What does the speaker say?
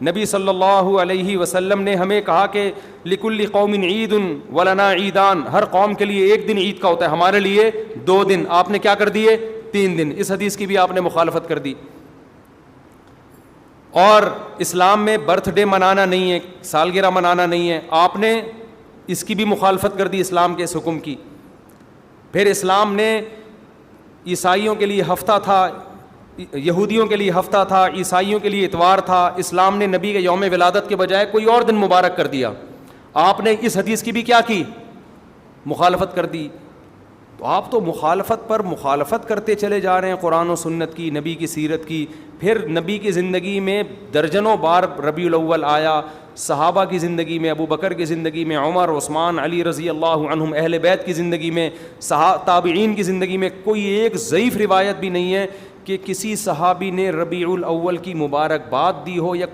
نبی صلی اللہ علیہ وسلم نے ہمیں کہا کہ لکل قوم عید ولنا عیدان، ہر قوم کے لیے ایک دن عید کا ہوتا ہے، ہمارے لیے 2 دن، آپ نے کیا کر دیے 3 دن. اس حدیث کی بھی آپ نے مخالفت کر دی. اور اسلام میں برتھ ڈے منانا نہیں ہے، سالگرہ منانا نہیں ہے، آپ نے اس کی بھی مخالفت کر دی اسلام کے اس حکم کی. پھر اسلام نے عیسائیوں کے لیے ہفتہ تھا، یہودیوں کے لیے ہفتہ تھا، عیسائیوں کے لیے اتوار تھا، اسلام نے نبی کے یوم ولادت کے بجائے کوئی اور دن مبارک کر دیا. آپ نے اس حدیث کی بھی کیا کی؟ مخالفت کر دی. تو آپ تو مخالفت پر مخالفت کرتے چلے جا رہے ہیں، قرآن و سنت کی، نبی کی سیرت کی. پھر نبی کی زندگی میں درجنوں بار ربیع الاول آیا، صحابہ کی زندگی میں، ابو بکر کی زندگی میں، عمر، عثمان، علی رضی اللہ عنہم، اہل بیت کی زندگی میں، تابعین کی زندگی میں کوئی ایک ضعیف روایت بھی نہیں ہے کہ کسی صحابی نے ربیع الاول کی مبارکباد دی ہو یا